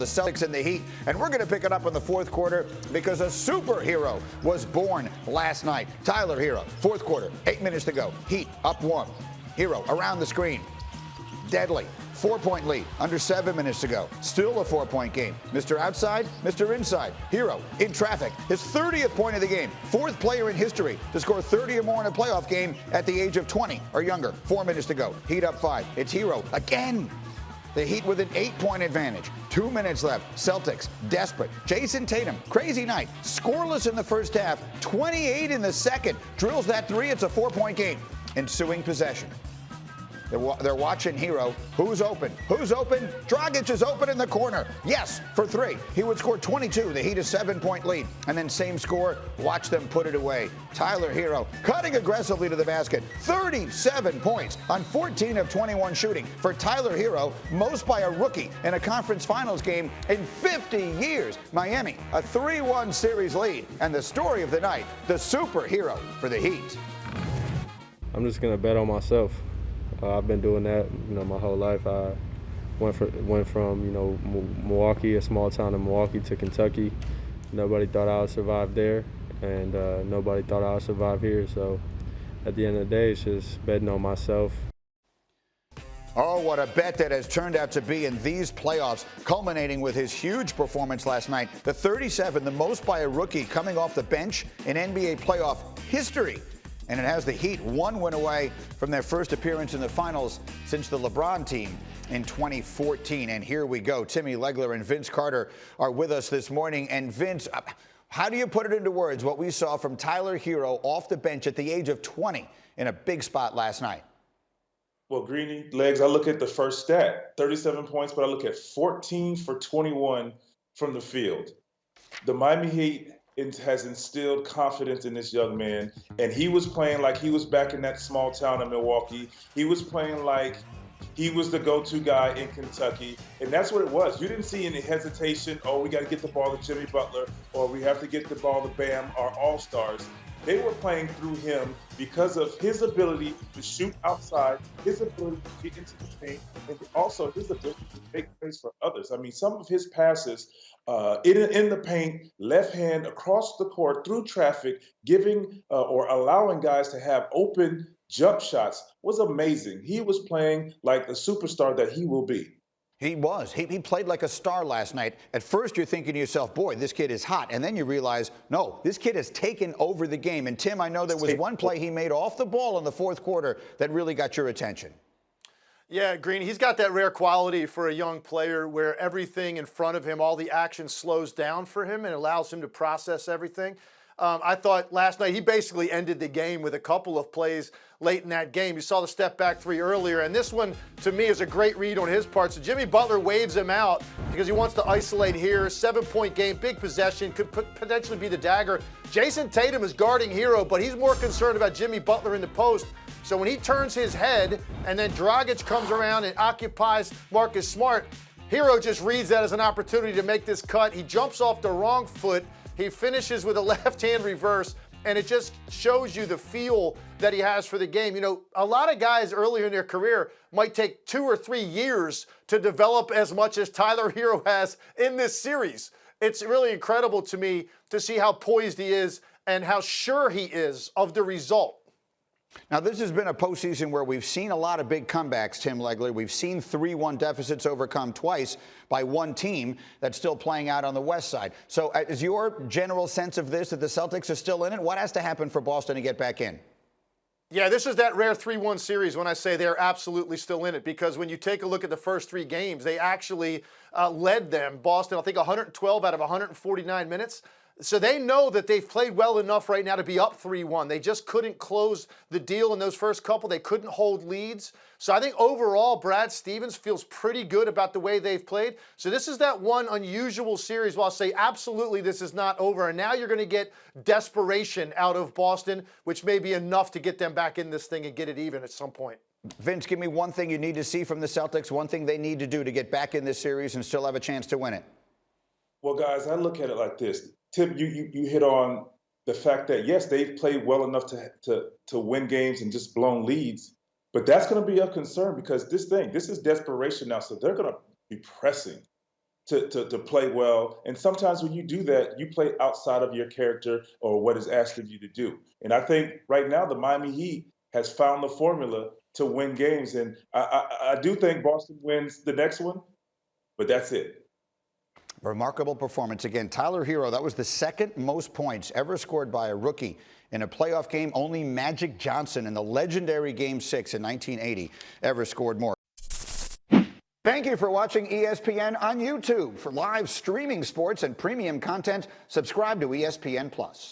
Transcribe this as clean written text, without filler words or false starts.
The Celtics and the Heat, and we're going to pick it up in the fourth quarter because a superhero was born last night. Tyler Herro, fourth quarter, 8 minutes to go. Heat up one. Herro around the screen. Deadly. 4-point lead, under 7 minutes to go. Still a 4-point game. Mr. Outside, Mr. Inside. Herro in traffic. His 30th point of the game. Fourth player in history to score 30 or more in a playoff game at the age of 20 or younger. 4 minutes to go. Heat up 5. It's Herro again. The Heat with an 8-point advantage. 2 minutes left. Celtics desperate. Jason Tatum, crazy night. Scoreless in the first half. 28 in the second. Drills that three. It's a 4-point game. Ensuing possession. They're watching Herro. Who's open? Who's open? Dragic is open in the corner. Yes, for three. He would score 22. The Heat a 7-point lead. And then same score. Watch them put it away. Tyler Herro cutting aggressively to the basket. 37 points on 14 of 21 shooting. For Tyler Herro, most by a rookie in a conference finals game in 50 years. Miami, a 3-1 series lead. And the story of the night, the superhero for the Heat. I'm just going to bet on myself. I've been doing that, my whole life. I went from, Milwaukee, a small town in Milwaukee, to Kentucky. Nobody thought I would survive there, and nobody thought I would survive here. So at the end of the day, it's just betting on myself. Oh, what a bet that has turned out to be in these playoffs, culminating with his huge performance last night. The 37, the most by a rookie coming off the bench in NBA playoff history. And it has the Heat one win away from their first appearance in the finals since the LeBron team in 2014. And here we go. Timmy Legler and Vince Carter are with us this morning. And Vince, how do you put it into words what we saw from Tyler Herro off the bench at the age of 20 in a big spot last night? Well, Greeny, Legs, I look at the first stat, 37 points, but I look at 14 for 21 from the field. The Miami Heat has instilled confidence in this young man, and he was playing like he was back in that small town of Milwaukee. He was playing like he was the go-to guy in Kentucky, and that's what it was. You didn't see any hesitation, we got to get the ball to Jimmy Butler, or we have to get the ball to Bam, our all-stars. They were playing through him because of his ability to shoot outside, his ability to get into the paint, and also his ability to make plays for others. I mean, some of his passes in the paint, left hand across the court through traffic, giving or allowing guys to have open jump shots was amazing. He was playing like the superstar that he will be. He was. He played like a star last night. At first, you're thinking to yourself, boy, this kid is hot. And then you realize, no, this kid has taken over the game. And, Tim, I know there was one play he made off the ball in the fourth quarter that really got your attention. Yeah, Green, he's got that rare quality for a young player where everything in front of him, all the action slows down for him and allows him to process everything. I thought last night he basically ended the game with a couple of plays late in that game. You saw the step back three earlier, and this one, to me, is a great read on his part. So Jimmy Butler waves him out because he wants to isolate here. 7-point game, big possession, could potentially be the dagger. Jason Tatum is guarding Herro, but he's more concerned about Jimmy Butler in the post. So when he turns his head and then Dragic comes around and occupies Marcus Smart, Herro just reads that as an opportunity to make this cut. He jumps off the wrong foot. He finishes with a left-hand reverse, and it just shows you the feel that he has for the game. A lot of guys earlier in their career might take 2 or 3 years to develop as much as Tyler Herro has in this series. It's really incredible to me to see how poised he is and how sure he is of the result. Now, this has been a postseason where we've seen a lot of big comebacks, Tim Legler. We've seen 3-1 deficits overcome twice by one team that's still playing out on the West side. So is your general sense of this that the Celtics are still in it? What has to happen for Boston to get back in? Yeah, this is that rare 3-1 series when I say they're absolutely still in it, because when you take a look at the first 3 games, they actually led them, Boston, I think 112 out of 149 minutes. So they know that they've played well enough right now to be up 3-1. They just couldn't close the deal in those first couple. They couldn't hold leads. So I think overall, Brad Stevens feels pretty good about the way they've played. So this is that one unusual series where I'll say absolutely this is not over. And now you're going to get desperation out of Boston, which may be enough to get them back in this thing and get it even at some point. Vince, give me one thing you need to see from the Celtics, one thing they need to do to get back in this series and still have a chance to win it. Well, guys, I look at it like this. Tim, you hit on the fact that, yes, they've played well enough to win games and just blown leads. But that's going to be a concern because this is desperation now. So they're going to be pressing to play well. And sometimes when you do that, you play outside of your character or what is asked of you to do. And I think right now the Miami Heat has found the formula to win games. And I do think Boston wins the next one, but that's it. Remarkable performance. Again, Tyler Herro, that was the second most points ever scored by a rookie in a playoff game. Only Magic Johnson in the legendary Game 6 in 1980 ever scored more. Thank you for watching ESPN on YouTube. For live streaming sports and premium content, subscribe to ESPN+.